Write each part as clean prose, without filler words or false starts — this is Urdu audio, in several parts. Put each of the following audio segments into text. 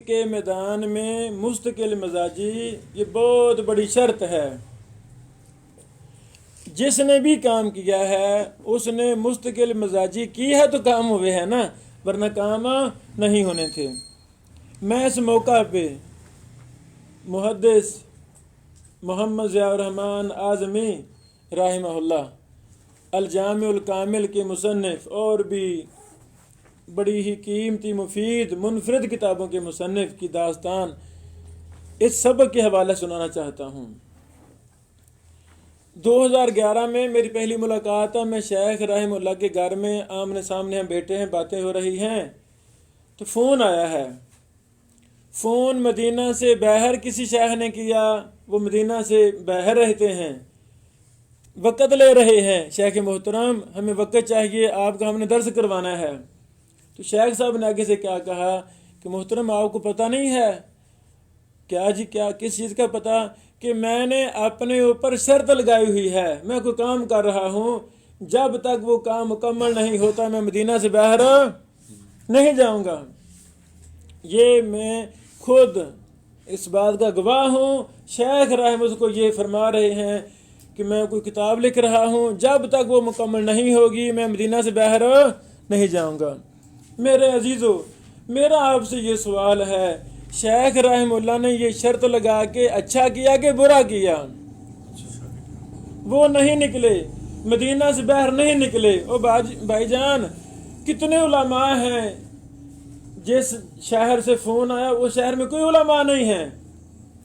کے میدان میں مستقل مزاجی یہ بہت بڑی شرط ہے۔ جس نے بھی کام کیا ہے اس نے مستقل مزاجی کی ہے تو کام ہوئے ہیں نا، ورنہ کام نہیں ہونے تھے۔ میں اس موقع پہ محدث محمد ضیاء الرحمن اعظمی رحمہ اللہ الجامع الکامل کے مصنف اور بھی بڑی ہی قیمتی مفید منفرد کتابوں کے مصنف کی داستان اس سبق کے حوالے سنانا چاہتا ہوں۔ 2011 میں میری پہلی ملاقات ہے، میں شیخ رحم اللہ کے گھر میں آمنے سامنے ہم بیٹھے ہیں، باتیں ہو رہی ہیں تو فون آیا ہے۔ فون مدینہ سے باہر کسی شیخ نے کیا، وہ مدینہ سے باہر رہتے ہیں، وقت لے رہے ہیں۔ شیخ محترم ہمیں وقت چاہیے، آپ کا ہم نے درس کروانا ہے۔ تو شیخ صاحب نے آگے سے کیا کہا کہ محترم آپ کو پتہ نہیں ہے کیا جی، کیا کس چیز کا پتہ؟ کہ میں نے اپنے اوپر شرط لگائی ہوئی ہے، میں کوئی کام کر رہا ہوں، جب تک وہ کام مکمل نہیں ہوتا میں مدینہ سے باہر نہیں جاؤں گا۔ یہ میں خود اس بات کا گواہ ہوں، شیخ رحمۃ کو یہ فرما رہے ہیں کہ میں کوئی کتاب لکھ رہا ہوں، جب تک وہ مکمل نہیں ہوگی میں مدینہ سے باہر نہیں جاؤں گا۔ میرے عزیزو، میرا آپ سے یہ سوال ہے، شیخ رحم اللہ نے یہ شرط لگا کے اچھا کیا کہ برا کیا؟ وہ نہیں نکلے، مدینہ سے باہر نہیں نکلے۔ او بھائی جان، کتنے علماء ہیں، جس شہر سے فون آیا وہ شہر میں کوئی علماء نہیں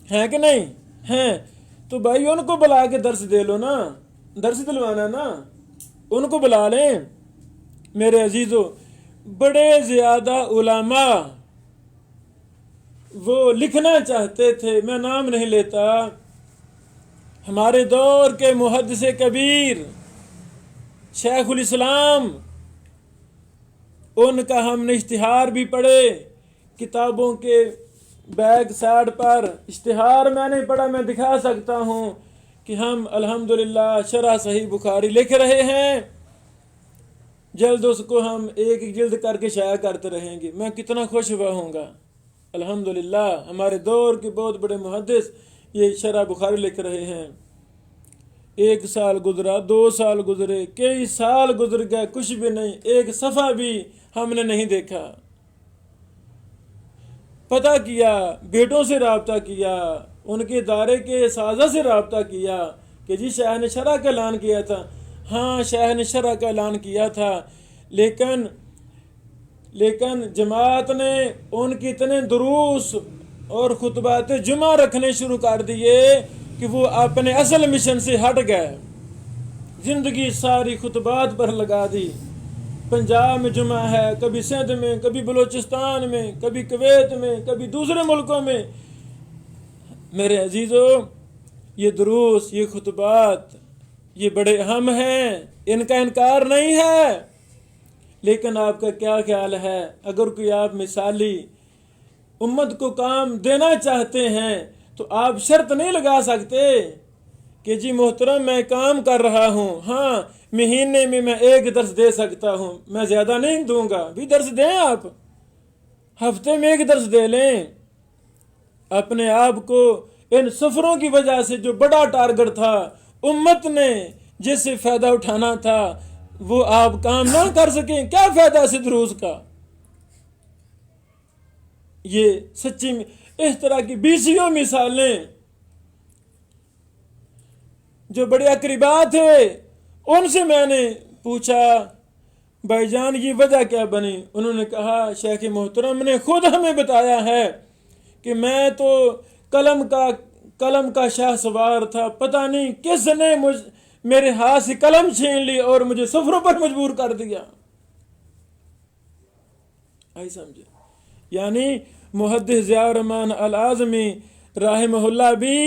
ہیں کہ نہیں ہیں؟ تو بھائی ان کو بلا کے درس دے لو نا، درس دلوانا نا، ان کو بلا لیں۔ میرے عزیزو، بڑے زیادہ علماء وہ لکھنا چاہتے تھے، میں نام نہیں لیتا، ہمارے دور کے محدث کبیر شیخ الاسلام، ان کا ہم نے اشتہار بھی پڑھے، کتابوں کے بیک سائڈ پر اشتہار میں نہیں پڑھا، میں دکھا سکتا ہوں کہ ہم الحمدللہ شرح صحیح بخاری لکھ رہے ہیں، جلد اس کو ہم ایک ایک جلد کر کے شائع کرتے رہیں گے، میں کتنا خوش ہوا ہوں گا۔ الحمدللہ ہمارے دور کے بہت بڑے محدث یہ شرح بخاری لکھ رہے ہیں۔ 1 سال گزرا، 2 سال گزرے، کئی سال گزر گئے، کچھ بھی نہیں، ایک صفحہ بھی ہم نے نہیں دیکھا۔ پتہ کیا، بیٹوں سے رابطہ کیا، ان کے ادارے کے سازہ سے رابطہ کیا کہ جی شیخ نے شرح کا اعلان کیا تھا۔ ہاں شیخ نے شرح کا اعلان کیا تھا، لیکن جماعت نے ان کی اتنے دروس اور خطبات جمعہ رکھنے شروع کر دیے کہ وہ اپنے اصل مشن سے ہٹ گئے، زندگی ساری خطبات پر لگا دی۔ پنجاب میں جمعہ ہے، کبھی سندھ میں، کبھی بلوچستان میں، کبھی کویت میں، کبھی دوسرے ملکوں میں۔ میرے عزیزو، یہ دروس، یہ خطبات، یہ بڑے اہم ہیں، ان کا انکار نہیں ہے، لیکن آپ کا کیا خیال ہے اگر کوئی آپ مثالی امت کو کام دینا چاہتے ہیں تو آپ شرط نہیں لگا سکتے کہ جی محترم میں کام کر رہا ہوں، ہاں مہینے میں 1 درس دے سکتا ہوں، میں زیادہ نہیں دوں گا، بھی درس دیں، آپ ہفتے میں 1 درس دے لیں۔ اپنے آپ کو ان سفروں کی وجہ سے جو بڑا ٹارگٹ تھا، امت نے جس سے فائدہ اٹھانا تھا، وہ آپ کام نہ کر سکیں، کیا فائدہ اس دروس کا؟ یہ سچی اس طرح کی 20 مثالیں جو بڑے اقربا تھے، ان سے میں نے پوچھا بھائی جان یہ وجہ کیا بنی؟ انہوں نے کہا شیخ محترم نے خود ہمیں بتایا ہے کہ میں تو قلم کا شاہ سوار تھا، پتہ نہیں کس نے میرے ہاتھ سے قلم چھین لی اور مجھے سفروں پر مجبور کر دیا۔ آئی سمجھے؟ یعنی محدث ضیاء الرحمن الاعظمی رحمہ اللہ بھی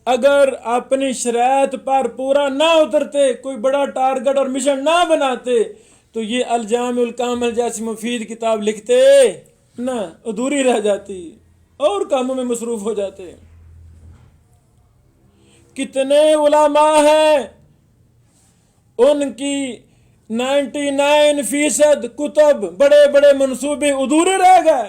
اگر اپنی شرائط پر پورا نہ اترتے، کوئی بڑا ٹارگٹ اور مشن نہ بناتے تو یہ الجامع الکامل جیسی مفید کتاب لکھتے نہ، ادھوری رہ جاتی، اور کاموں میں مصروف ہو جاتے۔ کتنے علماء ہیں ان کی 99% کتب، بڑے بڑے منصوبے ادھورے رہ گئے،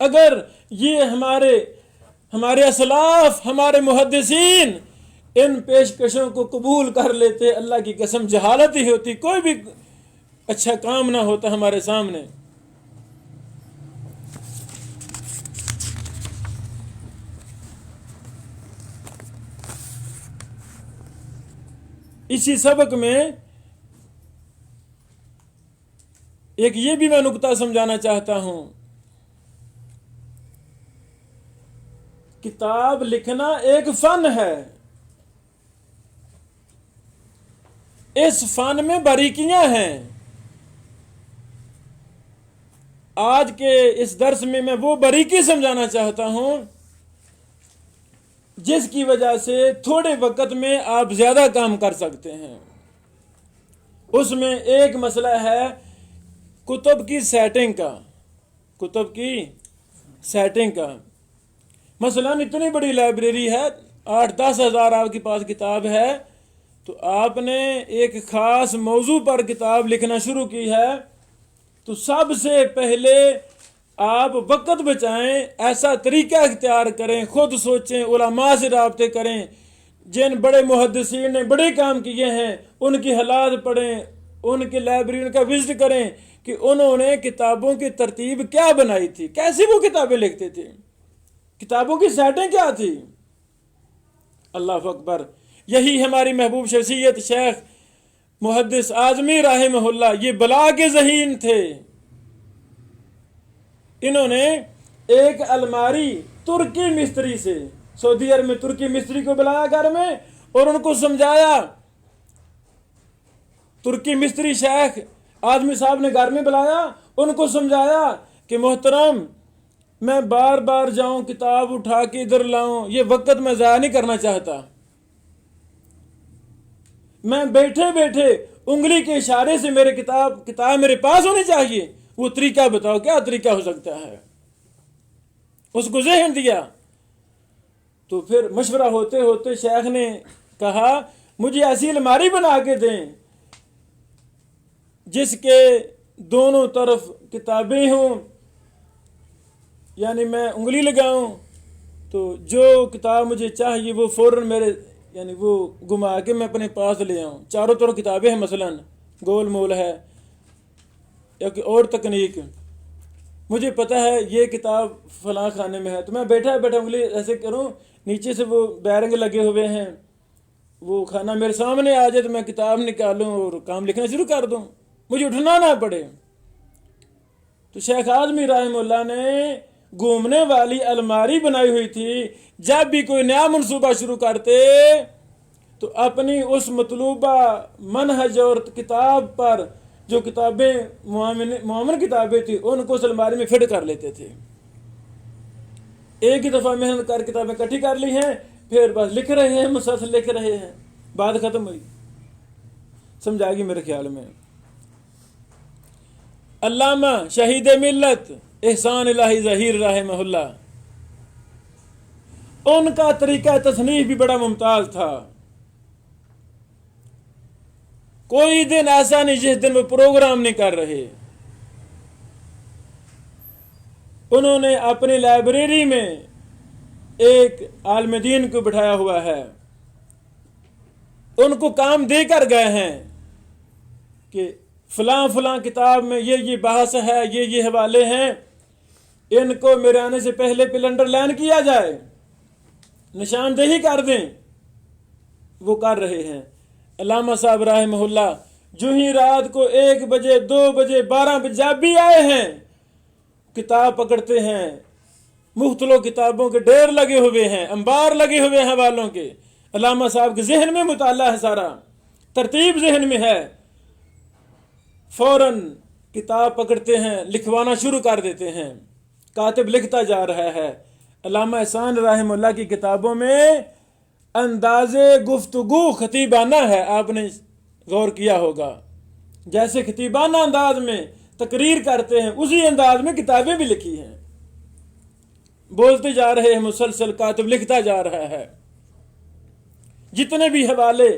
اگر یہ ہمارے اسلاف، ہمارے محدثین ان پیشکشوں کو قبول کر لیتے، اللہ کی قسم جہالت ہی ہوتی، کوئی بھی اچھا کام نہ ہوتا ہمارے سامنے۔ اسی سبق میں ایک یہ بھی میں نقطہ سمجھانا چاہتا ہوں، کتاب لکھنا ایک فن ہے، اس فن میں باریکیاں ہیں۔ آج کے اس درس میں وہ باریکی سمجھانا چاہتا ہوں جس کی وجہ سے تھوڑے وقت میں آپ زیادہ کام کر سکتے ہیں۔ اس میں ایک مسئلہ ہے کتب کی سیٹنگ کا۔ مثلا اتنی بڑی لائبریری ہے، 8-10 ہزار آپ کے پاس کتاب ہے، تو آپ نے ایک خاص موضوع پر کتاب لکھنا شروع کی ہے، تو سب سے پہلے آپ وقت بچائیں، ایسا طریقہ اختیار کریں، خود سوچیں، علماء سے رابطے کریں، جن بڑے محدثین نے بڑے کام کیے ہیں ان کی حالات پڑھیں، ان کی لائبریری کا وزٹ کریں کہ انہوں نے کتابوں کی ترتیب کیا بنائی تھی، کیسی وہ کتابیں لکھتے تھے، کتابوں کی سیٹیں کیا تھی۔ اللہ اکبر۔ یہی ہماری محبوب شخصیت شیخ محدث اعظمی رحمہ اللہ، یہ بلا کے ذہین تھے۔ انہوں نے ایک الماری ترکی مستری سے، سعودی عرب میں ترکی مستری کو بلایا گھر میں اور ان کو سمجھایا، ترکی مستری شیخ اعظمی صاحب نے گھر میں بلایا، ان کو سمجھایا کہ محترم میں بار بار جاؤں کتاب اٹھا کے ادھر لاؤں، یہ وقت میں ضائع نہیں کرنا چاہتا، میں بیٹھے بیٹھے انگلی کے اشارے سے میرے کتاب میرے پاس ہونی چاہیے، وہ طریقہ بتاؤ، کیا طریقہ ہو سکتا ہے۔ اس کو ذہن دیا، تو پھر مشورہ ہوتے ہوتے شیخ نے کہا مجھے ایسی الماری بنا کے دیں جس کے دونوں طرف کتابیں ہوں، یعنی میں انگلی لگاؤں تو جو کتاب مجھے چاہیے وہ فوراً میرے، یعنی وہ گھما کے میں اپنے پاس لے آؤں، چاروں طرف کتابیں ہیں، مثلا گول مول ہے یا کوئی اور تکنیک، مجھے پتہ ہے یہ کتاب فلاں خانے میں ہے، تو میں بیٹھا انگلی ایسے کروں، نیچے سے وہ بیرنگ لگے ہوئے ہیں، وہ کھانا میرے سامنے آ جائے تو میں کتاب نکالوں اور کام لکھنا شروع کر دوں، مجھے اٹھنا نہ پڑے۔ تو شیخ اعظمی رحمہ اللہ نے گھومنے والی الماری بنائی ہوئی تھی، جب بھی کوئی نیا منصوبہ شروع کرتے تو اپنی اس مطلوبہ منہج اور کتاب پر جو کتابیں معامن کتابیں تھیں ان کو اس الماری میں فٹ کر لیتے تھے۔ ایک ہی دفعہ محنت کر کتابیں اکٹھی کر لی ہیں، پھر بس لکھ رہے ہیں، مسلسل لکھ رہے ہیں، بات ختم ہوئی۔ سمجھا گی میرے خیال میں۔ علامہ شہید ملت احسان الہی ظہیر رحمہ اللہ، ان کا طریقہ تصنیف بھی بڑا ممتاز تھا۔ کوئی دن ایسا نہیں جس دن وہ پروگرام نہیں کر رہے۔ انہوں نے اپنی لائبریری میں ایک عالم دین کو بٹھایا ہوا ہے، ان کو کام دے کر گئے ہیں کہ فلاں فلاں کتاب میں یہ بحث ہے، یہ حوالے ہیں، ان کو میرے آنے سے پہلے پہ انڈر لائن کیا جائے، نشاندہی کر دیں، وہ کر رہے ہیں۔ علامہ صاحب رحمہ اللہ جو ہی رات کو 1 بجے 2 بجے 12 بجے جب بھی آئے ہیں کتاب پکڑتے ہیں، مختلف کتابوں کے ڈھیر لگے ہوئے ہیں، انبار لگے ہوئے ہیں حوالوں کے، علامہ صاحب کے ذہن میں مطالعہ ہے، سارا ترتیب ذہن میں ہے، فوراً کتاب پکڑتے ہیں، لکھوانا شروع کر دیتے ہیں، کاتب لکھتا جا رہا ہے۔ علامہ احسان رحمہ اللہ کی کتابوں میں انداز گفتگو خطیبانہ ہے، آپ نے غور کیا ہوگا، جیسے خطیبانہ انداز میں تقریر کرتے ہیں اسی انداز میں کتابیں بھی لکھی ہیں، بولتے جا رہے ہیں، مسلسل کاتب لکھتا جا رہا ہے۔ جتنے بھی حوالے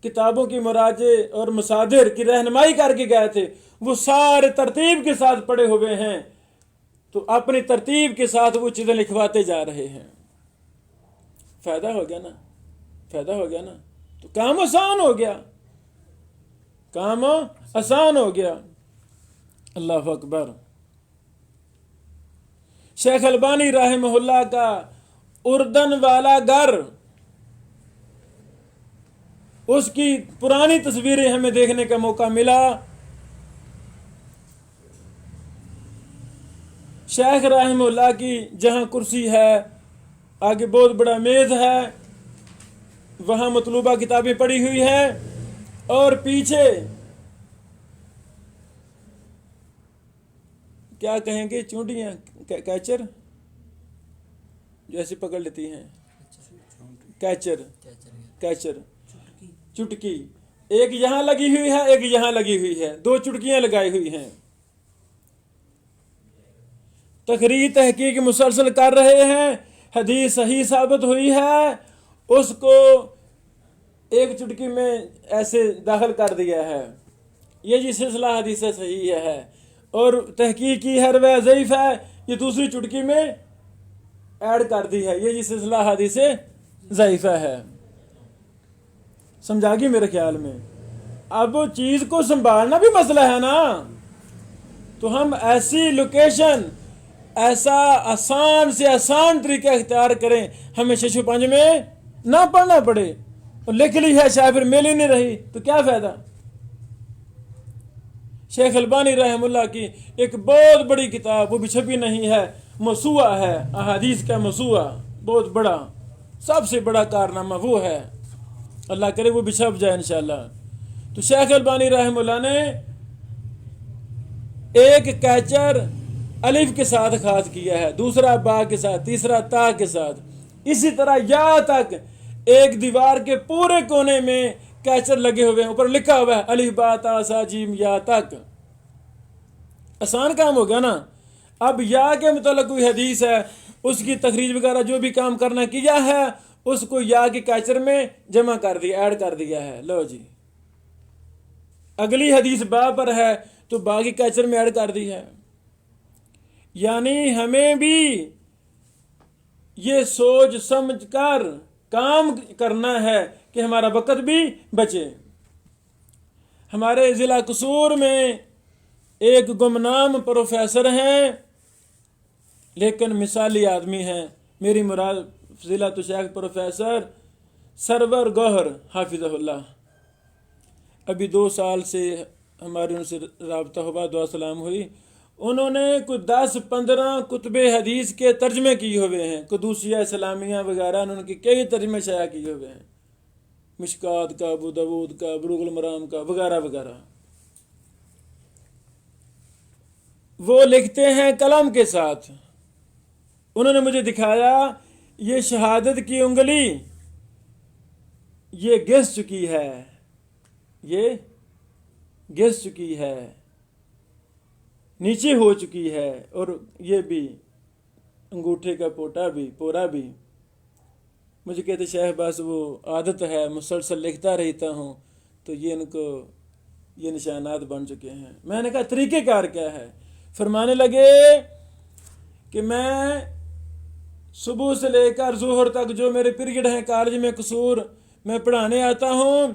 کتابوں کی مراجع اور مصادر کی رہنمائی کر کے گئے تھے وہ سارے ترتیب کے ساتھ پڑے ہوئے ہیں، تو اپنی ترتیب کے ساتھ وہ چیزیں لکھواتے جا رہے ہیں. فائدہ ہو گیا نا، فائدہ ہو گیا نا. تو کام آسان ہو گیا، کام آسان ہو گیا. اللہ اکبر. شیخ البانی رحمہ اللہ کا اردن والا گھر، اس کی پرانی تصویریں ہمیں دیکھنے کا موقع ملا. شیخ رحمہ اللہ کی جہاں کرسی ہے، آگے بہت بڑا میز ہے، وہاں مطلوبہ کتابیں پڑھی ہوئی ہیں، اور پیچھے کیا کہیں گے، چونٹیاں، کیچر جو ایسے پکڑ لیتی ہیں، کیچر، کیچر، چٹکی، ایک یہاں لگی ہوئی ہے، ایک یہاں لگی ہوئی ہے، 2 چٹکیاں لگائی ہوئی ہیں. تقریر تحقیق مسلسل کر رہے ہیں، حدیث صحیح ثابت ہوئی ہے، اس کو ایک چٹکی میں ایسے داخل کر دیا ہے، یہ جی سلسلہ حدیث صحیح ہے، اور تحقیق کی ہے روایت ضعیف ہے، یہ دوسری چٹکی میں ایڈ کر دی ہے، یہ جی سلسلہ حدیث ضعیف ہے. سمجھا گی میرے خیال میں؟ اب چیز کو سنبھالنا بھی مسئلہ ہے نا. تو ہم ایسی لوکیشن، ایسا آسان سے آسان طریقہ اختیار کریں، ہمیں 605 میں نہ پڑھنا پڑے، اور لکھ لی ہے شاید پھر مل ہی نہیں رہی تو کیا فائدہ. شیخ البانی رحمہ اللہ کی ایک بہت بڑی کتاب، وہ بھی چھپی نہیں ہے، موسوعہ ہے، احادیث کا موسوعہ، بہت بڑا، سب سے بڑا کارنامہ وہ ہے. اللہ کرے وہ بھی چھپ جائے انشاءاللہ. تو شیخ البانی رحمہ اللہ نے ایک کیچر الف کے ساتھ خاص کیا ہے، دوسرا با کے ساتھ، تیسرا تا کے ساتھ، اسی طرح یا تک ایک دیوار کے پورے کونے میں کیچر لگے ہوئے ہیں، اوپر لکھا ہوا ہے الف با تا سا جیم یا تک. آسان کام ہو گیا نا. اب یا کے متعلق کوئی حدیث ہے، اس کی تخریج وغیرہ جو بھی کام کرنا کیا ہے، اس کو یا کے کیچر میں جمع کر دیا، ایڈ کر دیا ہے. لو جی، اگلی حدیث با پر ہے تو با کی کیچر میں ایڈ کر دی ہے. یعنی ہمیں بھی یہ سوچ سمجھ کر کام کرنا ہے کہ ہمارا وقت بھی بچے. ہمارے ضلع قصور میں ایک گمنام پروفیسر ہیں، لیکن مثالی آدمی ہیں. میری مراد ضلع تو شیخ پروفیسر سرور گوہر حافظہ اللہ. ابھی 2 سال سے ہمارے ان سے رابطہ ہوا، دعا سلام ہوئی. انہوں نے کوئی 10-15 کتب حدیث کے ترجمے کیے ہوئے ہیں، قدوسیہ اسلامیہ وغیرہ، انہوں نے کئی ترجمے شائع کیے ہوئے ہیں، مشکات کا، ابو داود کا، بلوغ المرام کا وغیرہ وغیرہ. وہ لکھتے ہیں قلم کے ساتھ. انہوں نے مجھے دکھایا یہ شہادت کی انگلی یہ گھس چکی ہے، یہ گھس چکی ہے، نیچے ہو چکی ہے، اور یہ بھی انگوٹھے کا پورا بھی. مجھے کہتے شیخ بس وہ عادت ہے، مسلسل لکھتا رہتا ہوں تو یہ ان کو یہ نشانات بن چکے ہیں. میں نے کہا طریقہ کار کیا ہے؟ فرمانے لگے کہ میں صبح سے لے کر ظہر تک جو میرے پیریڈ ہیں کالج میں قصور، میں پڑھانے آتا ہوں.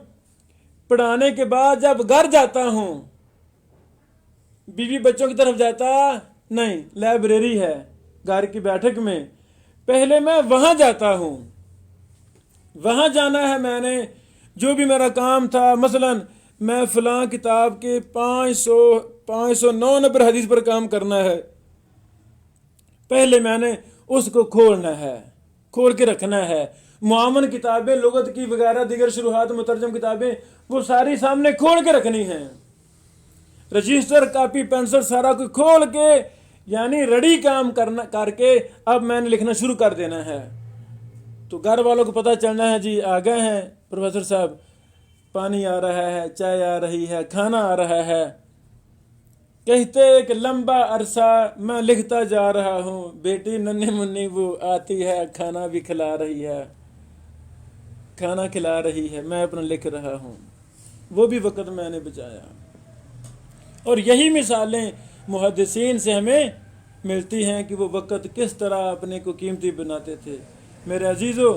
پڑھانے کے بعد جب گھر جاتا ہوں، بیوی بچوں کی طرف جاتا نہیں، لائبریری ہے گھر کی بیٹھک میں، پہلے میں وہاں جاتا ہوں. وہاں جانا ہے، میں نے جو بھی میرا کام تھا، مثلا میں فلاں کتاب کے 509 نمبر حدیث پر کام کرنا ہے، پہلے میں نے اس کو کھولنا ہے، کھول کے رکھنا ہے. معاون کتابیں، لغت کی وغیرہ دیگر شروحات، مترجم کتابیں، وہ ساری سامنے کھول کے رکھنی ہیں. رجسٹر، کاپی، پینسل سارا کچھ کھول کے، یعنی ریڈی کام کر کے اب میں نے لکھنا شروع کر دینا ہے. تو گھر والوں کو پتہ چلنا ہے جی آ گئے ہیں پروفیسر صاحب، پانی آ رہا ہے، چائے آ رہی ہے، کھانا آ رہا ہے. کہتے ایک لمبا عرصہ میں لکھتا جا رہا ہوں، بیٹی ننھی منی وہ آتی ہے، کھانا بھی کھلا رہی ہے، کھانا کھلا رہی ہے، میں اپنا لکھ رہا ہوں. وہ بھی وقت میں نے بچایا. اور یہی مثالیں محدثین سے ہمیں ملتی ہیں کہ وہ وقت کس طرح اپنے کو قیمتی بناتے تھے۔ میرے عزیزو،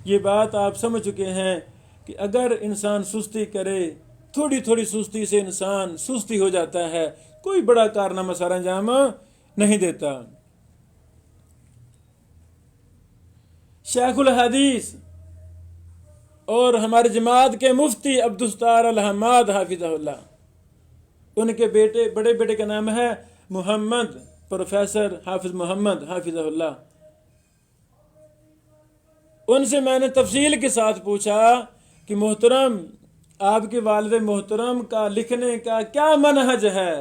یہ بات آپ سمجھ چکے ہیں کہ اگر انسان سستی کرے، تھوڑی تھوڑی سستی سے انسان سستی ہو جاتا ہے، کوئی بڑا کارنامہ سر انجام نہیں دیتا۔ شیخ الحدیث اور ہمارے جماعت کے مفتی عبدالستار الحماد حافظہ اللہ، ان کے بڑے بیٹے کا نام ہے محمد، پروفیسر حافظ محمد حافظہ اللہ۔ ان سے میں نے تفصیل کے ساتھ پوچھا کہ محترم، آپ کے والد محترم کا لکھنے کا کیا منہج ہے؟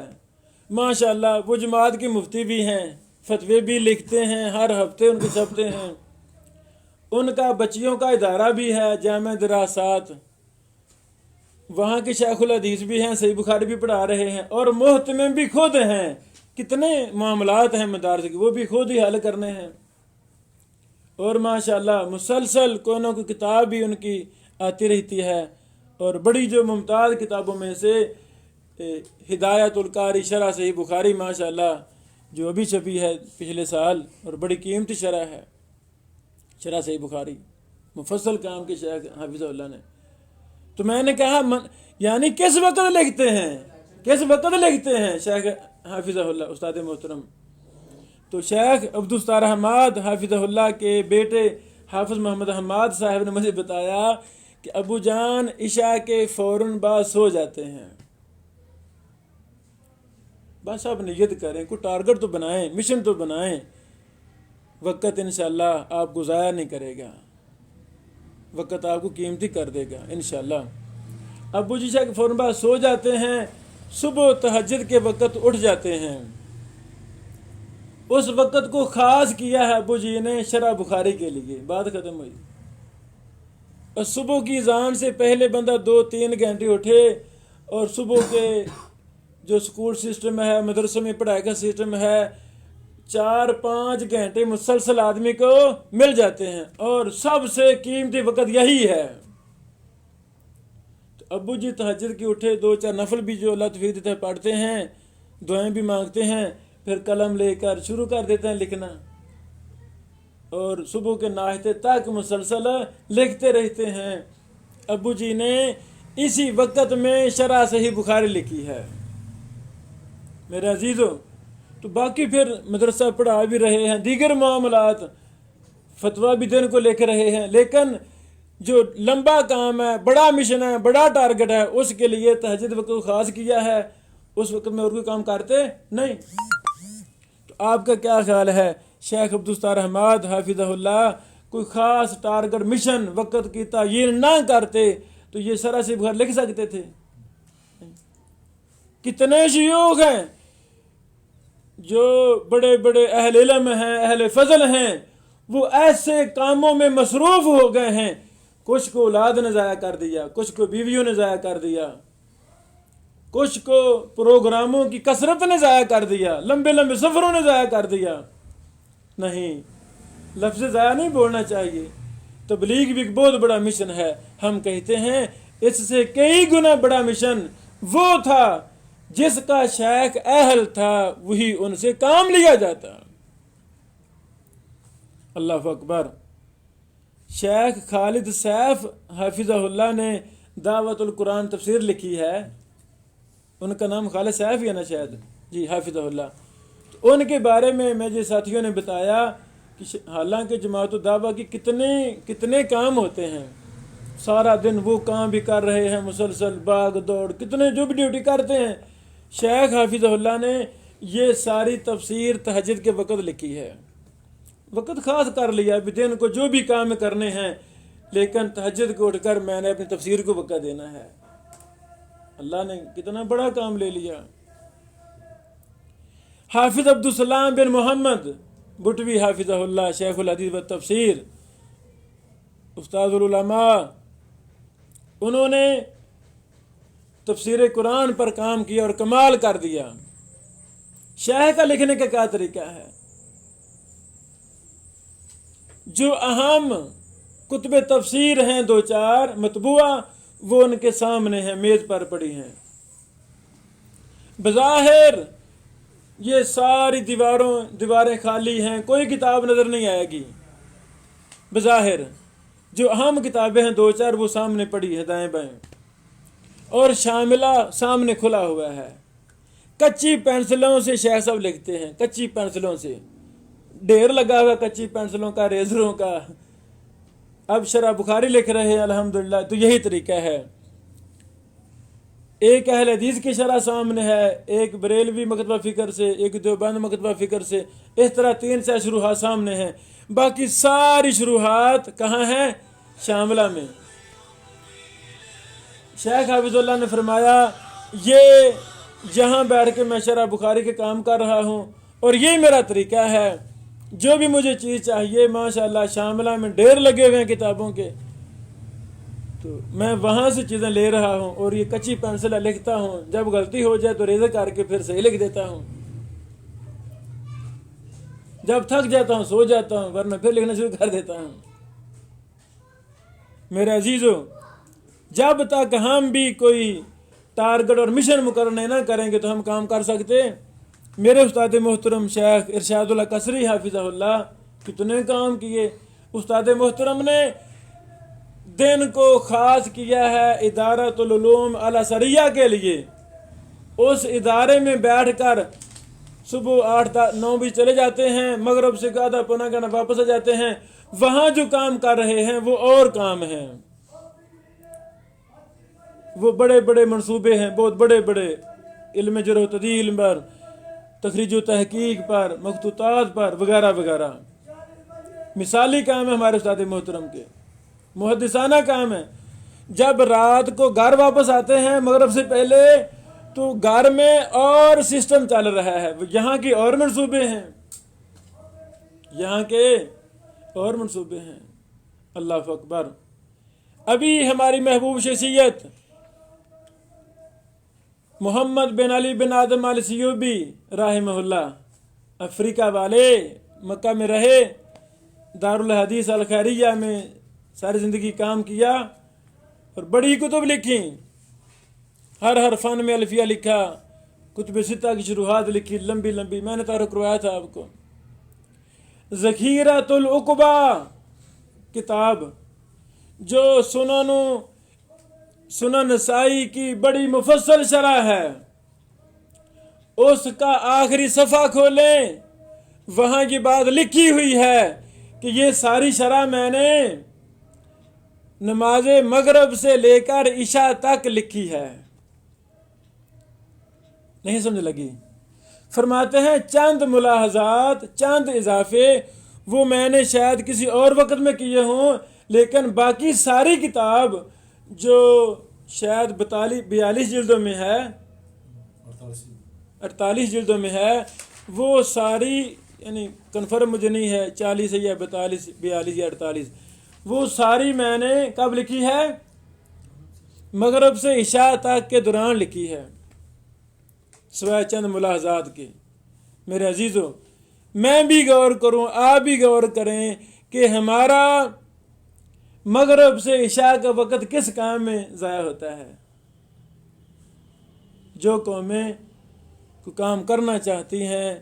ماشاءاللہ وہ جماعت کے مفتی بھی ہیں، فتوے بھی لکھتے ہیں، ہر ہفتے ان کے چھپتے ہیں، ان کا بچیوں کا ادارہ بھی ہے جامع دراسات، وہاں کے شیخ الحدیث بھی ہیں، صحیح بخاری بھی پڑھا رہے ہیں، اور محتمم بھی خود ہیں۔ کتنے معاملات ہیں مدارس کے، وہ بھی خود ہی حل کرنے ہیں، اور ماشاءاللہ مسلسل کوئی نہ کوئی کتاب بھی ان کی آتی رہتی ہے۔ اور بڑی جو ممتاز کتابوں میں سے ہدایت القاری شرح صحیح بخاری ماشاءاللہ جو ابھی چھپی ہے پچھلے سال، اور بڑی قیمتی شرح ہے شرح صحیح بخاری، مفصل کام کی شیخ حافظہ اللہ نے۔ تو میں نے کہا یعنی کس وقت لکھتے ہیں شیخ حافظہ اللہ استاد محترم؟ تو شیخ عبدالستار حماد حافظہ اللہ کے بیٹے حافظ محمد حماد صاحب نے مجھے بتایا کہ ابو جان عشاء کے فوراً بعد سو جاتے ہیں۔ بس آپ نیت کریں، کوئی ٹارگٹ تو بنائیں، مشن تو بنائیں، وقت انشاءاللہ آپ کو ضائع نہیں کرے گا، وقت آپ کو قیمتی کر دے گا انشاءاللہ۔ ابو جی عشاء کے فوراً بعد سو جاتے ہیں، صبح تہجد کے وقت اٹھ جاتے ہیں۔ اس وقت کو خاص کیا ہے ابو جی نے شرح بخاری کے لیے، بات ختم ہوئی۔ اور صبح کی اذان سے پہلے بندہ 2-3 گھنٹے اٹھے، اور صبح کے جو سکول سسٹم ہے، مدرسے میں پڑھائی کا سسٹم ہے، 4-5 گھنٹے مسلسل آدمی کو مل جاتے ہیں، اور سب سے قیمتی وقت یہی ہے۔ تو ابو جی تہجد کے اٹھے، 2-4 نفل بھی جو اللہ توفیق دیتا ہے پڑھتے ہیں، دعائیں بھی مانگتے ہیں، پھر قلم لے کر شروع کر دیتے ہیں لکھنا، اور صبح کے ناشتے تک مسلسل لکھتے رہتے ہیں۔ ابو جی نے اسی وقت میں شرح صحیح بخاری لکھی ہے میرے عزیزو۔ تو باقی پھر مدرسہ پڑھا بھی رہے ہیں، دیگر معاملات، فتویٰ بھی دن کو لکھ رہے ہیں، لیکن جو لمبا کام ہے، بڑا مشن ہے، بڑا ٹارگٹ ہے، اس کے لیے تہجد وقت کو خاص کیا ہے، اس وقت میں اور کوئی کام کرتے نہیں۔ تو آپ کا کیا خیال ہے؟ شیخ عبدالستار حماد حافظہ اللہ کوئی خاص ٹارگٹ مشن وقت کی تعیین نہ کرتے تو یہ شرح صحیح بخاری لکھ سکتے تھے؟ کتنے شیوخ ہیں جو بڑے بڑے اہل علم ہیں، اہل فضل ہیں، وہ ایسے کاموں میں مصروف ہو گئے ہیں، کچھ کو اولاد نے ضائع کر دیا، کچھ کو بیویوں نے ضائع کر دیا، کچھ کو پروگراموں کی کثرت نے ضائع کر دیا، لمبے لمبے سفروں نے ضائع کر دیا۔ نہیں، لفظ ضائع نہیں بولنا چاہیے۔ تبلیغ بھی ایک بہت بڑا مشن ہے، ہم کہتے ہیں اس سے کئی گنا بڑا مشن وہ تھا جس کا شیخ اہل تھا، وہی ان سے کام لیا جاتا۔ اللہ اکبر۔ شیخ خالد سیف حافظہ اللہ نے دعوت القرآن تفسیر لکھی ہے، ان کا نام خالد سیف ہی ہے نا شاید، جی حافظہ اللہ۔ تو ان کے بارے میں مجھے ساتھیوں نے بتایا کہ حالانکہ جماعت الدعوہ کی کتنے کام ہوتے ہیں، سارا دن وہ کام بھی کر رہے ہیں، مسلسل باغ دوڑ، کتنے جو بھی ڈیوٹی کرتے ہیں، شیخ حافظہ اللہ نے یہ ساری تفسیر تہجد کے وقت لکھی ہے، وقت خاص کر لیا، بھی دن کو جو بھی کام کرنے ہیں، لیکن تہجد کو اٹھ کر میں نے اپنی تفسیر کو وقت دینا ہے۔ اللہ نے کتنا بڑا کام لے لیا۔ حافظ عبدالسلام بن محمد بٹوی حافظہ اللہ، شیخ الحدیث و تفسیر، استاد العلماء، انہوں نے تفسیر قرآن پر کام کیا اور کمال کر دیا۔ شیخ کا لکھنے کا کیا طریقہ ہے؟ جو اہم کتب تفسیر ہیں 2-4 مطبوعہ، وہ ان کے سامنے ہیں، میز پر پڑی ہیں۔ بظاہر یہ ساری دیواریں خالی ہیں، کوئی کتاب نظر نہیں آئے گی بظاہر. جو اہم کتابیں ہیں 2-4 وہ سامنے پڑی ہے دائیں بائیں، اور شاملہ سامنے کھلا ہوا ہے. کچی پینسلوں سے شیخ صاحب لکھتے ہیں، کچی پینسلوں سے ڈھیر لگا ہوا کچی پینسلوں کا، ریزروں کا. اب شرح بخاری لکھ رہے ہیں الحمدللہ، تو یہی طریقہ ہے. ایک اہل حدیث کی شرح سامنے ہے، ایک بریلوی مکتبہ فکر سے، ایک دیوبند مکتبہ فکر سے، اس طرح 3 شروحات سامنے ہیں. باقی ساری شروحات کہاں ہیں؟ شاملہ میں. شیخ حافظ اللہ نے فرمایا یہ جہاں بیٹھ کے میں شرح بخاری کے کام کر رہا ہوں اور یہ میرا طریقہ ہے، جو بھی مجھے چیز چاہیے ماشاءاللہ شاملہ میں ڈھیر لگے ہوئے ہیں کتابوں کے، تو میں وہاں سے چیزیں لے رہا ہوں اور یہ کچی پینسل لکھتا ہوں. جب غلطی ہو جائے تو ریزہ کر کے پھر صحیح لکھ دیتا ہوں. جب تھک جاتا ہوں سو جاتا ہوں، ورنہ پھر لکھنا شروع کر دیتا ہوں. میرے عزیزو، جب تک ہم بھی کوئی ٹارگٹ اور مشن مقرر نہ کریں گے تو ہم کام کر سکتے. میرے استاد محترم شیخ ارشاد اللہ قصری حافظہ اللہ کتنے کام کیے. استاد محترم نے دن کو خاص کیا ہے ادارۃ العلوم الازہریہ کے لیے. اس ادارے میں بیٹھ کر صبح 8-9 بجے چلے جاتے ہیں، مغرب سے آدھا پونا گھنٹہ واپس آ جاتے ہیں. وہاں جو کام کر رہے ہیں وہ اور کام ہیں، وہ بڑے بڑے منصوبے ہیں، بہت بڑے بڑے، علم جرح و تعدیل پر، تخریج و تحقیق پر، مخطوطات پر وغیرہ وغیرہ. مثالی کام ہے ہمارے استاد محترم کے، محدثانہ کام ہے. جب رات کو گھر واپس آتے ہیں مغرب سے پہلے تو گھر میں اور سسٹم چل رہا ہے، یہاں کی اور منصوبے ہیں، یہاں کے اور منصوبے ہیں. اللہ اکبر. ابھی ہماری محبوب شخصیت محمد بن علی بن آدم آل سیوبی رحمہ اللہ، افریقہ والے، مکہ میں رہے، دارالحدیث الخیریہ میں ساری زندگی کام کیا اور بڑی کتب لکھی، ہر فن میں الفیہ لکھا، کتب ستہ کی شروحات لکھی لمبی لمبی. میں نے تعارف کروایا تھا آپ کو. ذخیرۃ العقبہ کتاب جو سنن نسائی کی بڑی مفصل شرح ہے، اس کا آخری صفحہ کھولیں، وہاں کی بات لکھی ہوئی ہے کہ یہ ساری شرح میں نے نماز مغرب سے لے کر عشاء تک لکھی ہے. نہیں سمجھ لگی؟ فرماتے ہیں چند ملاحظات، چند اضافے وہ میں نے شاید کسی اور وقت میں کیے ہوں، لیکن باقی ساری کتاب جو شاید 42 جلدوں میں ہے، 48 جلدوں میں ہے، وہ ساری، یعنی کنفرم مجھے نہیں ہے 40 ہے یا 42 42 یا 48، وہ ساری میں نے کب لکھی ہے؟ مغرب سے عشاء تک کے دوران لکھی ہے، سوائے چند ملاحظات کے. میرے عزیزو، میں بھی غور کروں، آپ بھی غور کریں کہ ہمارا مغرب سے عشاء کا وقت کس کام میں ضائع ہوتا ہے. جو قومیں کو کام کرنا چاہتی ہیں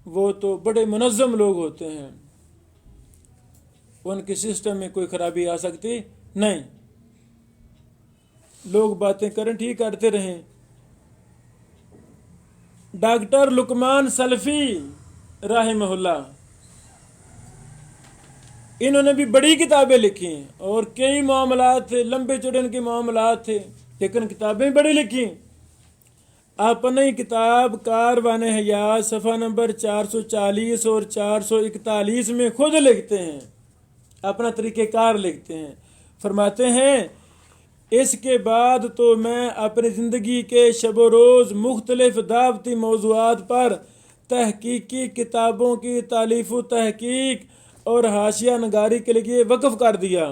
وہ تو بڑے منظم لوگ ہوتے ہیں، ان کے سسٹم میں کوئی خرابی آ سکتی نہیں. لوگ باتیں کریں، ٹھیک کرتے رہیں. ڈاکٹر لقمان سلفی رحمہ اللہ، انہوں نے بھی بڑی کتابیں لکھی اور کئی معاملات تھے، لمبے چوڑے ان کے معاملات تھے، لیکن کتابیں بڑی لکھی. اپنی کتاب کاروان حیات صفحہ نمبر 440 اور 441 میں خود لکھتے ہیں، اپنا طریقہ کار لکھتے ہیں. فرماتے ہیں اس کے بعد تو میں اپنی زندگی کے شب و روز مختلف دعوتی موضوعات پر تحقیقی کتابوں کی تالیف و تحقیق اور حاشیہ نگاری کے لیے وقف کر دیا،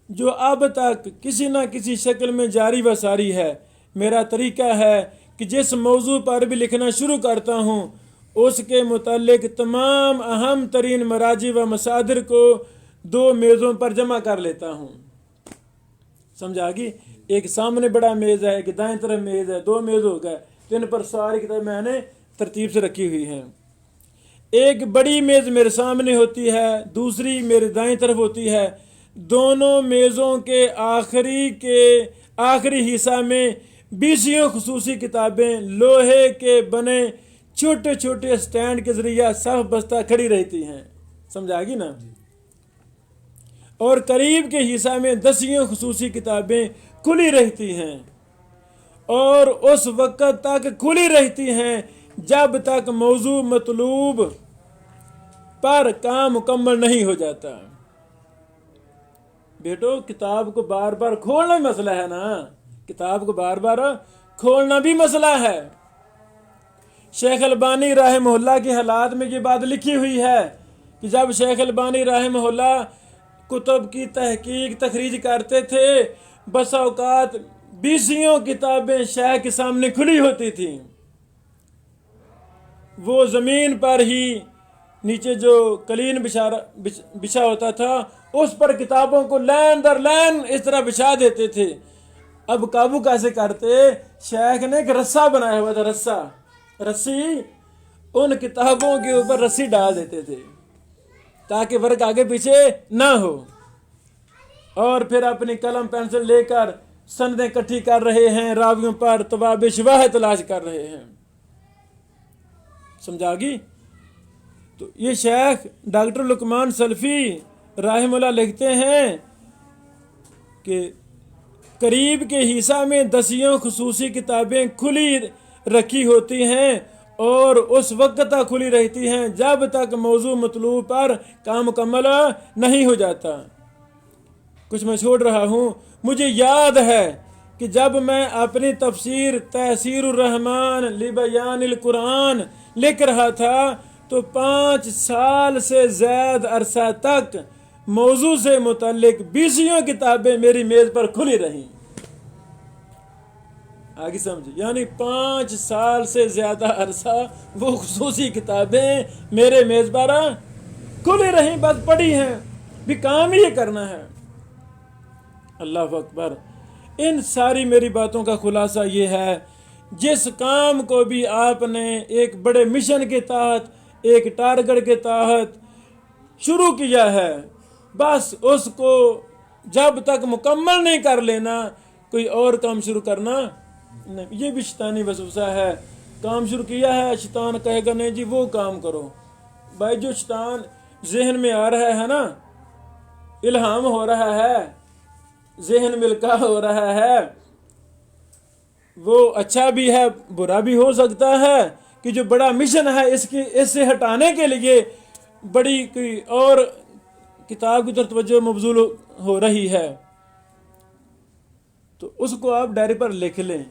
جو اب تک کسی نہ کسی شکل میں جاری و ساری ہے. میرا طریقہ ہے کہ جس موضوع پر بھی لکھنا شروع کرتا ہوں اس کے متعلق تمام اہم ترین مراجع و مصادر کو 2 میزوں پر جمع کر لیتا ہوں. سمجھا گی؟ ایک سامنے بڑا میز ہے، ایک دائیں طرف میز ہے، 2 میز ہو گئے، تو ان پر ساری کتاب میں نے ترتیب سے رکھی ہوئی ہیں. ایک بڑی میز میرے سامنے ہوتی ہے، دوسری میرے دائیں طرف ہوتی ہے. دونوں میزوں کے آخری حصہ میں 20 خصوصی کتابیں لوہے کے بنے چھوٹے چھوٹے سٹینڈ کے ذریعہ صف بستہ کھڑی رہتی ہیں. سمجھا گی نا؟ اور قریب کے حصہ میں 10 خصوصی کتابیں کھلی رہتی ہیں، اور اس وقت تک کھلی رہتی ہیں جب تک موضوع مطلوب پر کام مکمل نہیں ہو جاتا. بیٹو کتاب کو بار بار کھولنا بھی مسئلہ ہے نا، کتاب کو بار بار کھولنا بھی مسئلہ ہے. شیخ البانی رحمہ اللہ کے حالات میں یہ بات لکھی ہوئی ہے کہ جب شیخ البانی رحمہ اللہ کتب کی تحقیق تخریج کرتے تھے، بسا اوقات 20 کتابیں شیخ کے سامنے کھلی ہوتی تھیں. وہ زمین پر ہی نیچے جو قلین بچھا ہوتا تھا اس پر کتابوں کو لین در لین اس طرح بچھا دیتے تھے. اب قابو کیسے کرتے؟ شیخ نے ایک رسا بنایا ہوا تھا، رسی ان کتابوں کے اوپر رسی ڈال دیتے تھے تاکہ ورق آگے پیچھے نہ ہو، اور پھر اپنی قلم پینسل لے کر سندیں اکٹھی کر رہے ہیں، راویوں پر توابع شواہد تلاش کر رہے ہیں. سمجھا گی؟ تو یہ شیخ ڈاکٹر لقمان سلفی رحمہ اللہ لکھتے ہیں کہ قریب کے حصہ میں 10 خصوصی کتابیں کھلی رکھی ہوتی ہیں اور اس وقت تک کھلی رہتی ہیں جب تک موضوع مطلوب پر کام مکمل نہیں ہو جاتا. کچھ میں چھوڑ رہا ہوں. مجھے یاد ہے کہ جب میں اپنی تفسیر تیسیر الرحمن لبیان القرآن لکھ رہا تھا تو 5 سال سے زیادہ عرصہ تک موضوع سے متعلق 20 کتابیں میری میز پر کھلی رہیں. آگے سمجھ، یعنی 5 سال سے زیادہ عرصہ وہ خصوصی کتابیں میرے میز پر کھلی رہیں، بس پڑھی ہیں، بھی کام ہی کرنا ہے. اللہ اکبر. ان ساری میری باتوں کا خلاصہ یہ ہے، جس کام کو بھی آپ نے ایک بڑے مشن کے تحت، ایک ٹارگٹ کے تحت شروع کیا ہے، بس اس کو جب تک مکمل نہیں کر لینا کوئی اور کام شروع کرنا نہیں. یہ بھی شیطانی وسوسہ ہے. کام شروع کیا ہے، شیطان کہے گا نہیں جی وہ کام کرو. بھائی جو شیطان ذہن میں آ رہا ہے نا، الہام ہو رہا ہے، ذہن ملکہ ہو رہا ہے، وہ اچھا بھی ہے برا بھی ہو سکتا ہے، کہ جو بڑا مشن ہے اس سے ہٹانے کے لیے بڑی کوئی اور کتاب کی طرف توجہ مبذول ہو رہی ہے، تو اس کو آپ ڈائری پر لکھ لیں،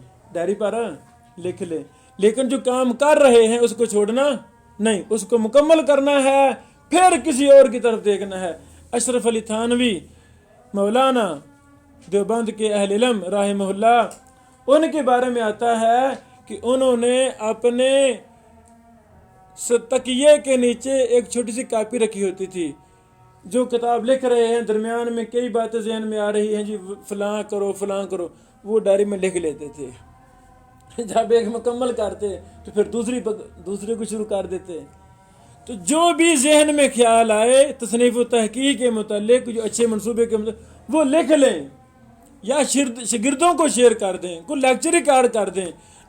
لیکن جو کام کر رہے ہیں اس کو چھوڑنا نہیں، اس کو مکمل کرنا ہے، پھر کسی اور کی طرف دیکھنا ہے. اشرف علی تھانوی مولانا دیوبند کے اہل علم رحمہ اللہ، ان کے بارے میں آتا ہے کہ انہوں نے اپنے تکیے کے نیچے ایک چھوٹی سی کاپی رکھی ہوتی تھی. جو کتاب لکھ رہے ہیں درمیان میں کئی باتیں ذہن میں آ رہی ہیں، جی فلاں کرو، وہ ڈائری میں لکھ لیتے تھے. جب ایک مکمل کرتے تو پھر دوسری کو شروع کر دیتے. تو جو بھی ذہن میں خیال آئے تصنیف و تحقیق کے متعلق، جو اچھے منصوبے کے متعلق، وہ لکھ لیں یا شاگردوں کو شیئر کر دیں، کوئی لیکچر ریکارڈ کر دیں.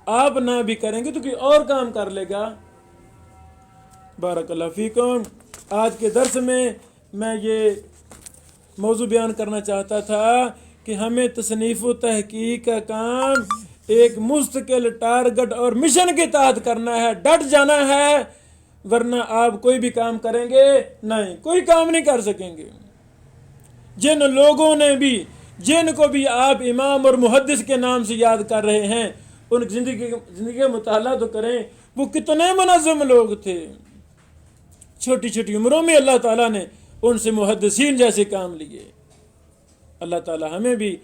آپ نہ بھی کریں گے تو کوئی اور کام کر لے گا. بارک اللہ فیکم. آج کے درس میں یہ موضوع بیان کرنا چاہتا تھا کہ ہمیں تصنیف و تحقیق کا کام ایک مستقل ٹارگٹ اور مشن کے تحت کرنا ہے، ڈٹ جانا ہے، ورنہ آپ کوئی بھی کام کریں گے نہیں، کوئی کام نہیں کر سکیں گے. جن لوگوں نے بھی، جن کو بھی آپ امام اور محدث کے نام سے یاد کر رہے ہیں، ان کی زندگی کا مطالعہ تو کریں، وہ کتنے منظم لوگ تھے. چھوٹی چھوٹی عمروں میں اللہ تعالیٰ نے ان سے محدثین جیسے کام لیے. اللہ تعالیٰ ہمیں بھی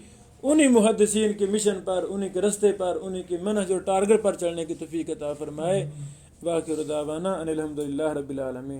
انہی محدثین کے مشن پر، انہی کے رستے پر، انہی کے منہج اور ٹارگٹ پر چلنے کی توفیق عطا فرمائے. واخر دعوانا ان الحمدللہ رب العالمین.